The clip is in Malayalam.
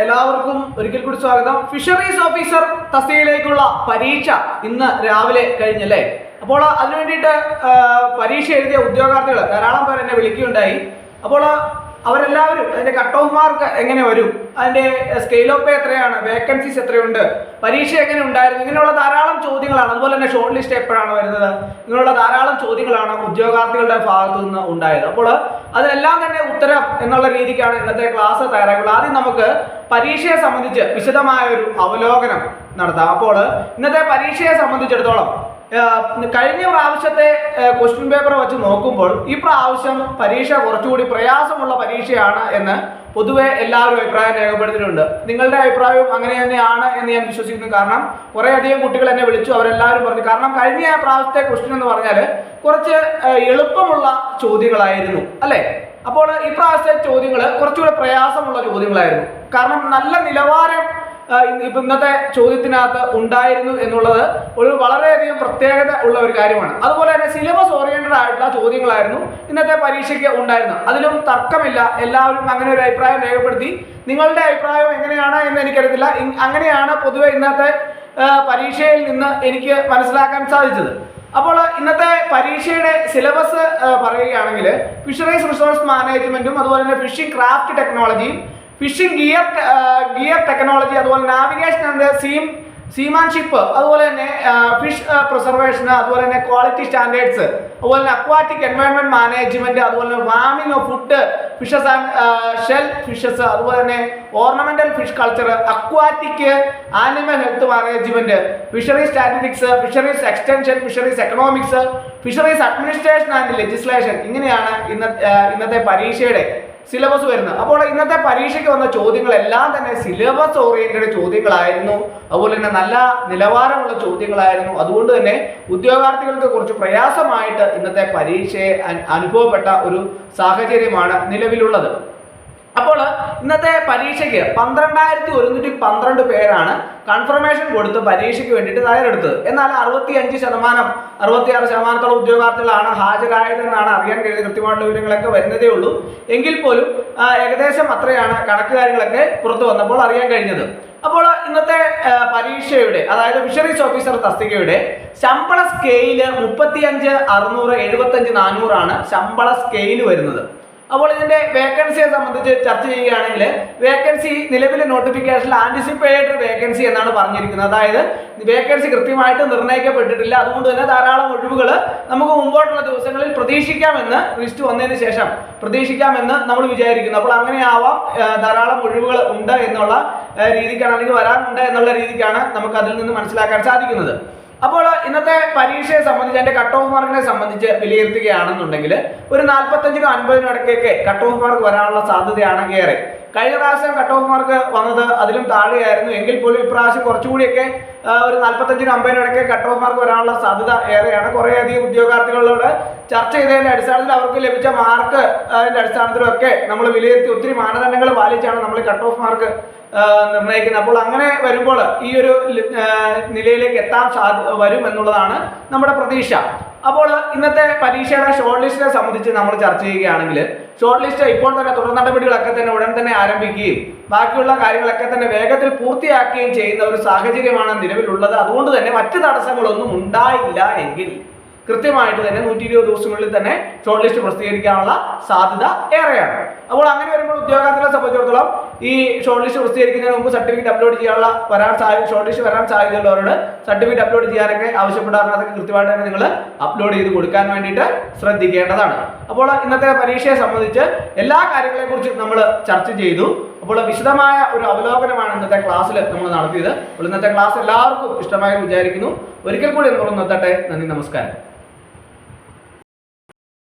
എല്ലാവർക്കും ഒരിക്കൽ കൂടി സ്വാഗതം. ഫിഷറീസ് ഓഫീസർ തസ്തികയിലേക്കുള്ള പരീക്ഷ ഇന്ന് രാവിലെ കഴിഞ്ഞല്ലേ. അപ്പോൾ അതിനു വേണ്ടിയിട്ട് പരീക്ഷ എഴുതിയ ഉദ്യോഗാർത്ഥികൾ ധാരാളം പേർ എന്നെ വിളിക്കുകയുണ്ടായി. അപ്പോൾ അവരെല്ലാവരും അതിൻ്റെ കട്ട് ഓഫ് മാർക്ക് എങ്ങനെ വരും, അതിൻ്റെ സ്കെയിൽ ഓഫ് പേ എത്രയാണ്, വേക്കൻസീസ് എത്രയുണ്ട്, പരീക്ഷ എങ്ങനെ ഉണ്ടായിരുന്നു, ഇങ്ങനെയുള്ള ധാരാളം ചോദ്യങ്ങളാണ്. അതുപോലെ തന്നെ ഷോർട്ട് ലിസ്റ്റ് എപ്പോഴാണ് വരുന്നത്, ഇങ്ങനെയുള്ള ധാരാളം ചോദ്യങ്ങളാണ് ഉദ്യോഗാർത്ഥികളുടെ ഭാഗത്തു നിന്ന് ഉണ്ടായത്. അപ്പോൾ അതിനെല്ലാം തന്നെ ഉത്തരം എന്നുള്ള രീതിക്കാണ് ഇന്നത്തെ ക്ലാസ് തയ്യാറാക്കുന്നത്. ആദ്യം നമുക്ക് പരീക്ഷയെ സംബന്ധിച്ച് വിശദമായ ഒരു അവലോകനം നടത്താം. അപ്പോൾ ഇന്നത്തെ പരീക്ഷയെ സംബന്ധിച്ചിടത്തോളം കഴിഞ്ഞ പ്രാവശ്യത്തെ ക്വസ്റ്റ്യൻ പേപ്പർ വെച്ച് നോക്കുമ്പോൾ ഈ പ്രാവശ്യം പരീക്ഷ കുറച്ചുകൂടി പ്രയാസമുള്ള പരീക്ഷയാണ് എന്ന് പൊതുവെ എല്ലാവരും അഭിപ്രായം രേഖപ്പെടുത്തിയിട്ടുണ്ട്. നിങ്ങളുടെ അഭിപ്രായവും അങ്ങനെ തന്നെയാണ് എന്ന് ഞാൻ വിശ്വസിക്കുന്നു. കാരണം കുറേയധികം കുട്ടികൾ എന്നെ വിളിച്ചു, അവരെല്ലാവരും പറഞ്ഞു. കാരണം കഴിഞ്ഞ പ്രാവശ്യത്തെ ക്വസ്റ്റ്യൻ എന്ന് പറഞ്ഞാൽ കുറച്ച് എളുപ്പമുള്ള ചോദ്യങ്ങളായിരുന്നു അല്ലേ. അപ്പോൾ ഈ പ്രാവശ്യത്തെ ചോദ്യങ്ങൾ കുറച്ചുകൂടി പ്രയാസമുള്ള ചോദ്യങ്ങളായിരുന്നു. കാരണം നല്ല നിലവാരം ഇപ്പം ഇന്നത്തെ ചോദ്യത്തിനകത്ത് ഉണ്ടായിരുന്നു എന്നുള്ളത് ഒരു വളരെയധികം പ്രത്യേകത ഉള്ള ഒരു കാര്യമാണ്. അതുപോലെ തന്നെ സിലബസ് ഓറിയന്റഡ് ആയിട്ടുള്ള ചോദ്യങ്ങളായിരുന്നു ഇന്നത്തെ പരീക്ഷയ്ക്ക് ഉണ്ടായിരുന്നത്. അതിലും തർക്കമില്ല, എല്ലാവരും അങ്ങനെ ഒരു അഭിപ്രായം രേഖപ്പെടുത്തി. നിങ്ങളുടെ അഭിപ്രായം എങ്ങനെയാണ് എന്ന് എനിക്കറിയത്തില്ല. അങ്ങനെയാണ് പൊതുവെ ഇന്നത്തെ പരീക്ഷയിൽ നിന്ന് എനിക്ക് മനസ്സിലാക്കാൻ സാധിച്ചത്. അപ്പോൾ ഇന്നത്തെ പരീക്ഷയുടെ സിലബസ് പറയുകയാണെങ്കിൽ ഫിഷറീസ് റിസോഴ്സ് മാനേജ്മെന്റും അതുപോലെ തന്നെ ഫിഷിംഗ് ക്രാഫ്റ്റ് ടെക്നോളജിയും ഫിഷിംഗ് ഗിയർ ടെക്നോളജി, അതുപോലെ നാവിഗേഷൻ ആൻഡ് സീമാൻഷിപ്പ്, അതുപോലെ തന്നെ ഫിഷ് പ്രിസർവേഷൻ, അതുപോലെ തന്നെ ക്വാളിറ്റി സ്റ്റാൻഡേർഡ്സ്, അതുപോലെ തന്നെ അക്വാറ്റിക് എൻവയോൺമെന്റ് മാനേജ്മെന്റ്, അതുപോലെ തന്നെ farming of food fishes and shell fishes, അതുപോലെ തന്നെ ornamental fish culture, aquatic animal health management, fisheries statistics, fisheries extension, fisheries economics, fisheries administration and legislation. ഇങ്ങനെയാണ് ഇന്നത്തെ പരീക്ഷയുടെ സിലബസ് വരുന്നത്. അപ്പോൾ ഇന്നത്തെ പരീക്ഷയ്ക്ക് വന്ന ചോദ്യങ്ങളെല്ലാം തന്നെ സിലബസ് ഓറിയന്റഡ് ചോദ്യങ്ങളായിരുന്നു. അതുപോലെ തന്നെ നല്ല നിലവാരമുള്ള ചോദ്യങ്ങളായിരുന്നു. അതുകൊണ്ട് തന്നെ ഉദ്യോഗാർത്ഥികൾക്ക് കുറച്ച് പ്രയാസമായിട്ട് ഇന്നത്തെ പരീക്ഷയെ അനുഭവപ്പെട്ട ഒരു സാഹചര്യമാണ് നിലവിലുള്ളത്. അപ്പോൾ ഇന്നത്തെ പരീക്ഷയ്ക്ക് 12,112 പേരാണ് കൺഫർമേഷൻ കൊടുത്ത് പരീക്ഷയ്ക്ക് വേണ്ടിയിട്ട് തയ്യാറെടുത്തത്. എന്നാൽ 66% ഉദ്യോഗാർത്ഥികളാണ് ഹാജരായതെന്നാണ് അറിയാൻ കഴിയുന്നത്. കൃത്യമായിട്ടുള്ള വിവരങ്ങളൊക്കെ വരുന്നതേ ഉള്ളൂ. എങ്കിൽ പോലും ഏകദേശം അത്രയാണ് കണക്ക് കാര്യങ്ങളൊക്കെ പുറത്തു വന്നപ്പോൾ അറിയാൻ കഴിഞ്ഞത്. അപ്പോൾ ഇന്നത്തെ പരീക്ഷയുടെ, അതായത് ഫിഷറീസ് ഓഫീസർ തസ്തികയുടെ ശമ്പള സ്കെയില് 35,600, 75,400 ആണ് ശമ്പള സ്കെയില് വരുന്നത്. അപ്പോൾ ഇതിന്റെ വേക്കൻസിയെ സംബന്ധിച്ച് ചർച്ച ചെയ്യുകയാണെങ്കിൽ വേക്കൻസി നിലവിലെ നോട്ടിഫിക്കേഷനിൽ ആന്റിസിപ്പേറ്റഡ് വേക്കൻസി എന്നാണ് പറഞ്ഞിരിക്കുന്നത്. അതായത് വേക്കൻസി കൃത്യമായിട്ട് നിർണ്ണയിക്കപ്പെട്ടിട്ടില്ല. അതുകൊണ്ട് തന്നെ ധാരാളം ഒഴിവുകൾ നമുക്ക് മുമ്പോട്ടുള്ള ദിവസങ്ങളിൽ പ്രതീക്ഷിക്കാമെന്ന് ലിസ്റ്റ് വന്നതിന് ശേഷം പ്രതീക്ഷിക്കാമെന്ന് നമ്മൾ വിചാരിക്കുന്നു. അപ്പോൾ അങ്ങനെയാവാം, ധാരാളം ഒഴിവുകൾ ഉണ്ട് എന്നുള്ള രീതിക്കാണ്, അല്ലെങ്കിൽ വരാനുണ്ട് എന്നുള്ള രീതിക്കാണ് നമുക്ക് അതിൽ നിന്ന് മനസ്സിലാക്കാൻ സാധിക്കുന്നത്. അപ്പോൾ ഇന്നത്തെ പരീക്ഷയെ സംബന്ധിച്ച് അതിന്റെ കട്ട് ഓഫ് മാർക്കിനെ സംബന്ധിച്ച് വിലയിരുത്തുകയാണെന്നുണ്ടെങ്കിൽ ഒരു 45-നും 50-നും ഇടയ്ക്കൊക്കെ കട്ട് ഓഫ് മാർക്ക് വരാനുള്ള സാധ്യതയാണ് ഏറെ. കഴിഞ്ഞ പ്രാവശ്യം കട്ട് ഓഫ് മാർക്ക് വന്നത് അതിലും താഴെയായിരുന്നു. എങ്കിൽ പോലും ഇപ്രാവശ്യം കുറച്ചുകൂടിയൊക്കെ ഒരു 45-നും 50-നും ഇടയ്ക്ക് കട്ട് ഓഫ് മാർക്ക് വരാനുള്ള സാധ്യത ഏറെയാണ്. കുറേയധികം ഉദ്യോഗാർത്ഥികളോട് ചർച്ച ചെയ്തതിന്റെ അടിസ്ഥാനത്തിൽ അവർക്ക് ലഭിച്ച മാർക്ക് അതിന്റെ അടിസ്ഥാനത്തിലൊക്കെ നമ്മൾ വിലയിരുത്തി ഒത്തിരി മാനദണ്ഡങ്ങൾ പാലിച്ചാണ് നമ്മൾ കട്ട് ഓഫ് മാർക്ക് നിർണ്ണയിക്കുന്നത്. അപ്പോൾ അങ്ങനെ വരുമ്പോൾ ഈ ഒരു നിലയിലേക്ക് എത്താൻ വരും എന്നുള്ളതാണ് നമ്മുടെ പ്രതീക്ഷ. അപ്പോൾ ഇന്നത്തെ പരീക്ഷയുടെ ഷോർട്ട് ലിസ്റ്റിനെ സംബന്ധിച്ച് നമ്മൾ ചർച്ച ചെയ്യുകയാണെങ്കിൽ ഷോർട്ട് ലിസ്റ്റ് ഇപ്പോൾ തന്നെ തുടർ നടപടികളൊക്കെ തന്നെ ഉടൻ തന്നെ ആരംഭിക്കുകയും ബാക്കിയുള്ള കാര്യങ്ങളൊക്കെ തന്നെ വേഗത്തിൽ പൂർത്തിയാക്കുകയും ചെയ്യുന്ന ഒരു സാഹചര്യമാണ് നിലവിലുള്ളത്. അതുകൊണ്ട് തന്നെ മറ്റ് തടസ്സങ്ങളൊന്നും ഉണ്ടായില്ല എങ്കിൽ കൃത്യമായിട്ട് തന്നെ 120 ദിവസങ്ങളിൽ തന്നെ ഷോർട്ട് ലിസ്റ്റ് പ്രസിദ്ധീകരിക്കാനുള്ള സാധ്യത ഏറെയാണ്. അപ്പോൾ അങ്ങനെ വരുമ്പോൾ ഉദ്യോഗാർത്ഥികളെ സംബന്ധിച്ചിടത്തോളം ഈ ഷോർട്ട് ലിസ്റ്റ് പ്രസിദ്ധീകരിക്കുന്നതിന് മുമ്പ് സർട്ടിഫിക്കറ്റ് അപ്ലോഡ് ചെയ്യാനുള്ള ഷോർട്ട് ലിസ്റ്റ് വരാൻ സാധ്യതയുള്ളവരോട് സർട്ടിഫിക്കറ്റ് അപ്ലോഡ് ചെയ്യാനൊക്കെ ആവശ്യപ്പെടാറുണ്ട്. അതൊക്കെ കൃത്യമായിട്ട് തന്നെ നിങ്ങൾ അപ്ലോഡ് ചെയ്ത് കൊടുക്കാൻ വേണ്ടിയിട്ട് ശ്രദ്ധിക്കേണ്ടതാണ്. അപ്പോൾ ഇന്നത്തെ പരീക്ഷയെ സംബന്ധിച്ച് എല്ലാ കാര്യങ്ങളെക്കുറിച്ചും നമ്മൾ ചർച്ച ചെയ്തു. അപ്പോൾ വിശദമായ ഒരു അവലോകനമാണ് ഇന്നത്തെ ക്ലാസ്സിൽ നമ്മൾ നടത്തിയത്. അപ്പോൾ ഇന്നത്തെ ക്ലാസ് എല്ലാവർക്കും ഇഷ്ടമായി വിചാരിക്കുന്നു. ഒരിക്കൽ കൂടി നമ്മൾ നിർത്തട്ടെ. നന്ദി, നമസ്കാരം.